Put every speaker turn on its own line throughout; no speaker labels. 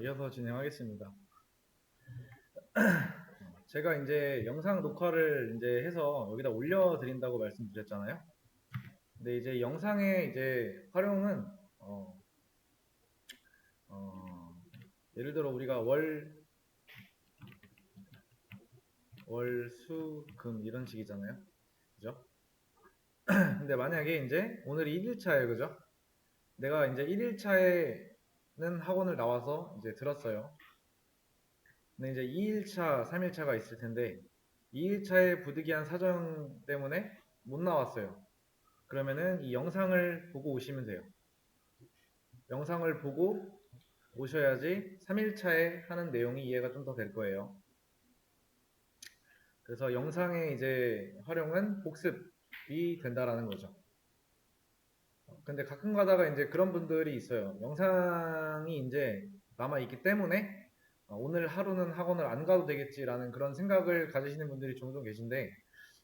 이어서 진행하겠습니다. 제가 이제 영상 녹화를 이제 해서 여기다 올려드린다고 말씀드렸잖아요. 근데 이제 영상의 이제 활용은 어, 예를 들어 우리가 월, 수, 금 이런 식이잖아요. 그죠? 근데 만약에 이제 오늘이 1일차예요. 그죠? 내가 이제 1일차에는 학원을 나와서 이제 들었어요. 근데 이제 2일차, 3일차가 있을 텐데 2일차에 부득이한 사정 때문에 못 나왔어요. 그러면은 이 영상을 보고 오시면 돼요. 영상을 보고 오셔야지 3일차에 하는 내용이 이해가 좀 더 될 거예요. 그래서 영상의 이제 활용은 복습이 된다라는 거죠. 근데 가끔 가다가 이제 그런 분들이 있어요. 영상이 이제 남아있기 때문에 오늘 하루는 학원을 안 가도 되겠지라는 그런 생각을 가지시는 분들이 종종 계신데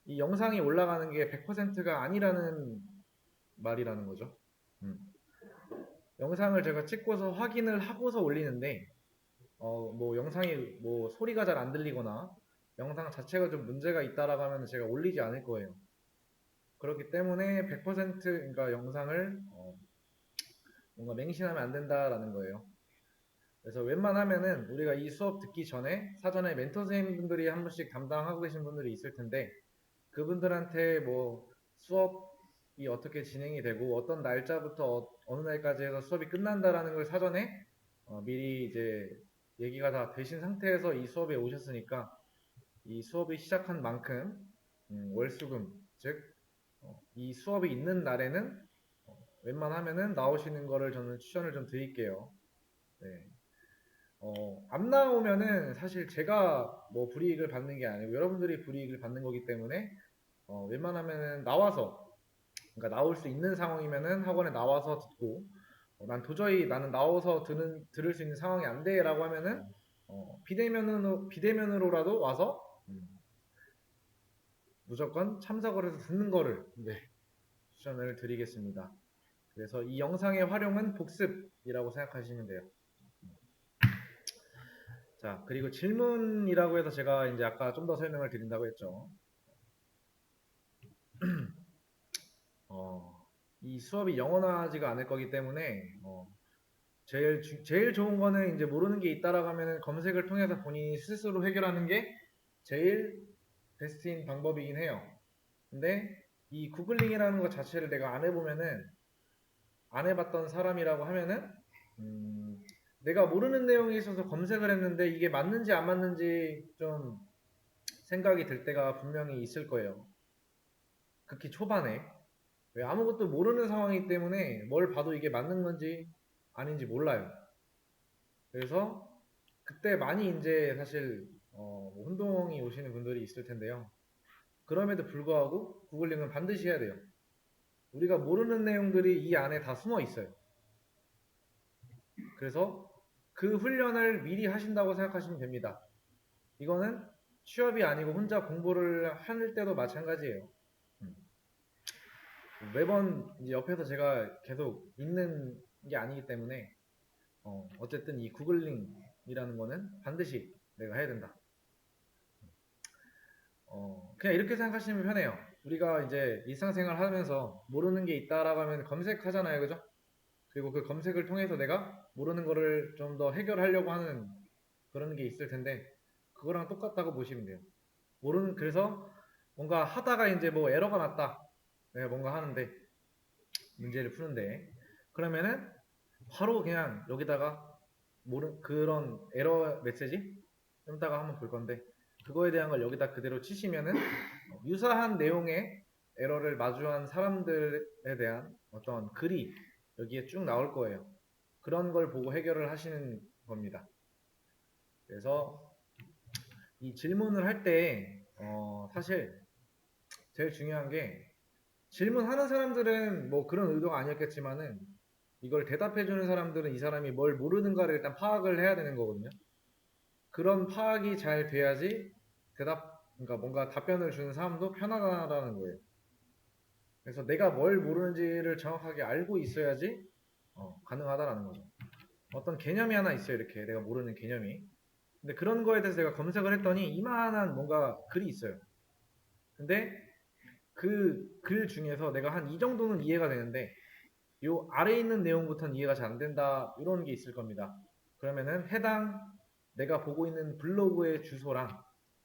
이 영상이 올라가는 게 100%가 아니라는 말이라는 거죠. 영상을 제가 찍고서 확인을 하고서 올리는데 뭐 영상이 뭐 소리가 잘 안 들리거나 영상 자체가 좀 문제가 있다라고 하면 제가 올리지 않을 거예요. 그렇기 때문에 100% 그러니까 영상을 뭔가 맹신하면 안 된다라는 거예요. 그래서 웬만하면은 우리가 이 수업 듣기 전에 사전에 멘토 선생님분들이 한 분씩 담당하고 계신 분들이 있을 텐데 그분들한테 뭐 수업이 어떻게 진행이 되고 어떤 날짜부터 어느 날까지 해서 수업이 끝난다라는 걸 사전에 미리 이제 얘기가 다 되신 상태에서 이 수업에 오셨으니까 이 수업이 시작한 만큼 월수금 즉 이 수업이 있는 날에는 웬만하면은 나오시는 거를 저는 추천을 좀 드릴게요. 네. 안 나오면은 사실 제가 뭐 불이익을 받는 게 아니고 여러분들이 불이익을 받는 거기 때문에 웬만하면은 나와서 그러니까 나올 수 있는 상황이면은 학원에 나와서 듣고 난 도저히 나는 나와서 들을 수 있는 상황이 안 돼라고 하면은 비대면으로라도 와서 무조건 참석을 해서 듣는 거를 네, 추천을 드리겠습니다. 그래서 이 영상의 활용은 복습이라고 생각하시면 돼요. 자, 그리고 질문이라고 해서 제가 이제 아까 좀 더 설명을 드린다고 했죠. 이 수업이 영원하지가 않을 거기 때문에 제일 좋은 거는 이제 모르는 게 있다라고 하면 검색을 통해서 본인이 스스로 해결하는 게 제일 베스트인 방법이긴 해요. 근데 이 구글링이라는 것 자체를 내가 안 해보면은 안 해봤던 사람이라고 하면은 내가 모르는 내용이 있어서 검색을 했는데 이게 맞는지 안 맞는지 좀 생각이 들 때가 분명히 있을 거예요. 극히 초반에. 왜 아무것도 모르는 상황이기 때문에 뭘 봐도 이게 맞는 건지 아닌지 몰라요. 그래서 그때 많이 이제 사실 뭐 혼동이 오시는 분들이 있을 텐데요. 그럼에도 불구하고 구글링은 반드시 해야 돼요. 우리가 모르는 내용들이 이 안에 다 숨어 있어요. 그래서 그 훈련을 미리 하신다고 생각하시면 됩니다. 이거는 취업이 아니고 혼자 공부를 할 때도 마찬가지예요. 매번 이제 옆에서 제가 계속 있는 게 아니기 때문에 어쨌든 이 구글링이라는 거는 반드시 내가 해야 된다. 그냥 이렇게 생각하시면 편해요. 우리가 이제 일상생활 하면서 모르는 게 있다라고 하면 검색하잖아요. 그죠? 그리고 그 검색을 통해서 내가 모르는 거를 좀 더 해결하려고 하는 그런 게 있을 텐데 그거랑 똑같다고 보시면 돼요. 그래서 뭔가 하다가 이제 뭐 에러가 났다. 내가 뭔가 하는데 문제를 푸는데 그러면은 바로 그냥 여기다가 그런 에러 메시지 좀 이따가 한번 볼 건데 그거에 대한 걸 여기다 그대로 치시면은 유사한 내용의 에러를 마주한 사람들에 대한 어떤 글이 여기에 쭉 나올 거예요. 그런 걸 보고 해결을 하시는 겁니다. 그래서 이 질문을 할 때 사실 제일 중요한 게 질문하는 사람들은 뭐 그런 의도가 아니었겠지만은 이걸 대답해주는 사람들은 이 사람이 뭘 모르는가를 일단 파악을 해야 되는 거거든요. 그런 파악이 잘 돼야지 그러니까 뭔가 답변을 주는 사람도 편하다라는 거예요. 그래서 내가 뭘 모르는지를 정확하게 알고 있어야지 가능하다라는 거죠. 어떤 개념이 하나 있어요. 이렇게 내가 모르는 개념이. 근데 그런 거에 대해서 내가 검색을 했더니 이만한 뭔가 글이 있어요. 근데 그 글 중에서 내가 한 이 정도는 이해가 되는데 요 아래에 있는 내용부터는 이해가 잘 안 된다 이런 게 있을 겁니다. 그러면은 해당 내가 보고 있는 블로그의 주소랑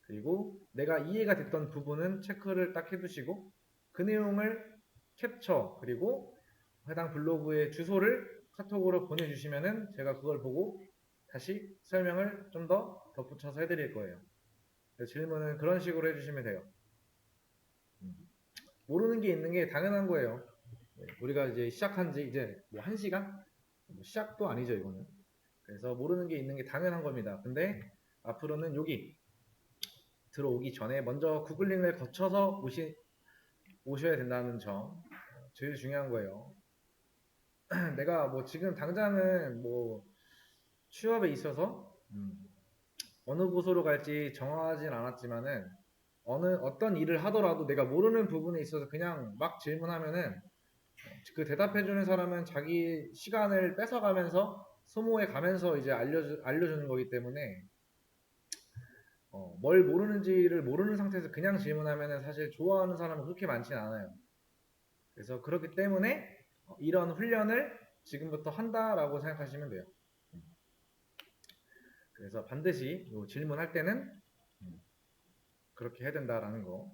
그리고 내가 이해가 됐던 부분은 체크를 딱 해두시고 그 내용을 캡처 그리고 해당 블로그의 주소를 카톡으로 보내주시면은 제가 그걸 보고 다시 설명을 좀 더 덧붙여서 해드릴 거예요. 질문은 그런 식으로 해주시면 돼요. 모르는 게 있는 게 당연한 거예요. 우리가 이제 시작한 지 이제 뭐 1시간? 뭐 시작도 아니죠, 이거는. 그래서 모르는 게 있는 게 당연한 겁니다. 근데 앞으로는 여기 들어오기 전에 먼저 구글링을 거쳐서 오셔야 된다는 점. 제일 중요한 거예요. 내가 뭐 지금 당장은 뭐 취업에 있어서 어느 부서로 갈지 정하진 않았지만은 어떤 일을 하더라도 내가 모르는 부분에 있어서 그냥 막 질문하면은 그 대답해주는 사람은 자기 시간을 뺏어가면서 소모해 가면서 이제 알려주는 거기 때문에 뭘 모르는지를 모르는 상태에서 그냥 질문하면은 사실 좋아하는 사람은 그렇게 많지는 않아요. 그래서 그렇기 때문에 이런 훈련을 지금부터 한다라고 생각하시면 돼요. 그래서 반드시 질문할 때는 그렇게 해야 된다라는 거.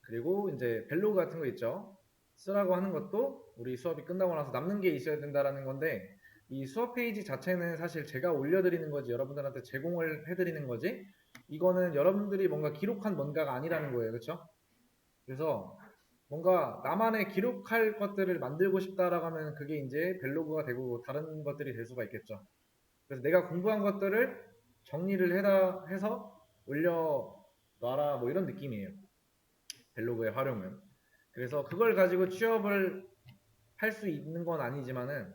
그리고 이제 벨로그 같은 거 있죠. 쓰라고 하는 것도 우리 수업이 끝나고 나서 남는 게 있어야 된다라는 건데 이 수업 페이지 자체는 사실 제가 올려드리는 거지 여러분들한테 제공을 해드리는 거지 이거는 여러분들이 뭔가 기록한 뭔가가 아니라는 거예요. 그렇죠? 그래서 뭔가 나만의 기록할 것들을 만들고 싶다라고 하면 그게 이제 벨로그가 되고 다른 것들이 될 수가 있겠죠. 그래서 내가 공부한 것들을 정리를 해서 올려놔라 뭐 이런 느낌이에요. 벨로그의 활용은. 그래서 그걸 가지고 취업을 할 수 있는 건 아니지만은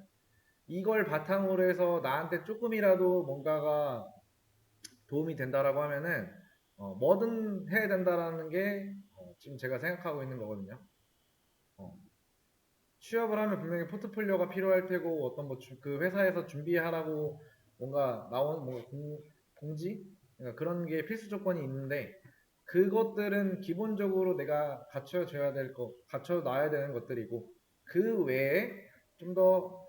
이걸 바탕으로 해서 나한테 조금이라도 뭔가가 도움이 된다라고 하면은 뭐든 해야 된다라는 게 지금 제가 생각하고 있는 거거든요. 어, 취업을 하면 분명히 포트폴리오가 필요할 테고 어떤 뭐 그 회사에서 준비하라고 뭔가 나온 뭔가 공지 그러니까 그런 게 필수 조건이 있는데 그것들은 기본적으로 내가 갖춰놔야 되는 것들이고 그 외에 좀 더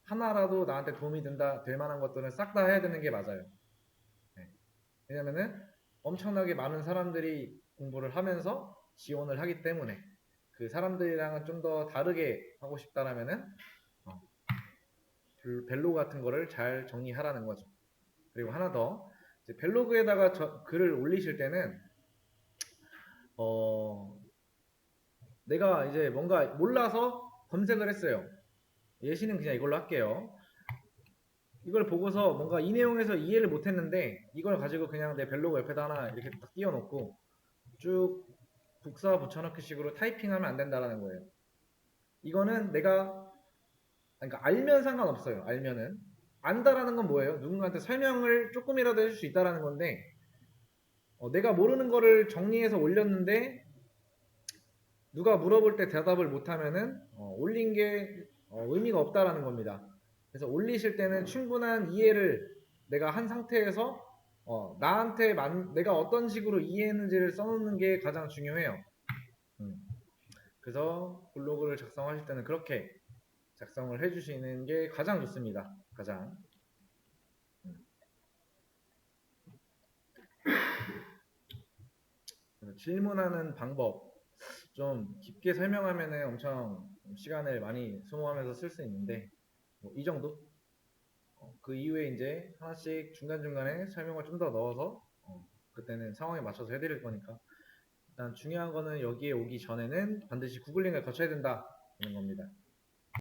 하나라도 나한테 도움이 될 만한 것들은 싹 다 해야 되는 게 맞아요. 네. 왜냐면은 엄청나게 많은 사람들이 공부를 하면서 지원을 하기 때문에 그 사람들이랑은 좀 더 다르게 하고 싶다라면은 어, 벨로그 같은 거를 잘 정리하라는 거죠. 그리고 하나 더 벨로그에다가 글을 올리실 때는 어, 내가 이제 뭔가 몰라서 검색을 했어요. 예시는 그냥 이걸로 할게요. 이걸 보고서 뭔가 이 내용에서 이해를 못했는데 이걸 가지고 그냥 내 벨로그 옆에다 하나 이렇게 딱 띄워놓고 쭉 복사 붙여넣기 식으로 타이핑하면 안 된다라는 거예요. 이거는 내가 그러니까 알면 상관없어요. 알면은 안다라는 건 뭐예요? 누군가한테 설명을 조금이라도 해줄 수 있다라는 건데 내가 모르는 거를 정리해서 올렸는데 누가 물어볼 때 대답을 못하면은 올린 게 의미가 없다라는 겁니다. 그래서 올리실 때는 충분한 이해를 내가 한 상태에서 내가 어떤 식으로 이해했는지를 써놓는 게 가장 중요해요. 그래서 블로그를 작성하실 때는 그렇게 작성을 해주시는 게 가장 좋습니다. 가장. 질문하는 방법 좀 깊게 설명하면은 엄청 시간을 많이 소모하면서 쓸 수 있는데 뭐이 정도? 그 이후에 이제 하나씩 중간중간에 설명을 좀 더 넣어서 그때는 상황에 맞춰서 해드릴 거니까 일단 중요한 거는 여기에 오기 전에는 반드시 구글링을 거쳐야 된다는 겁니다.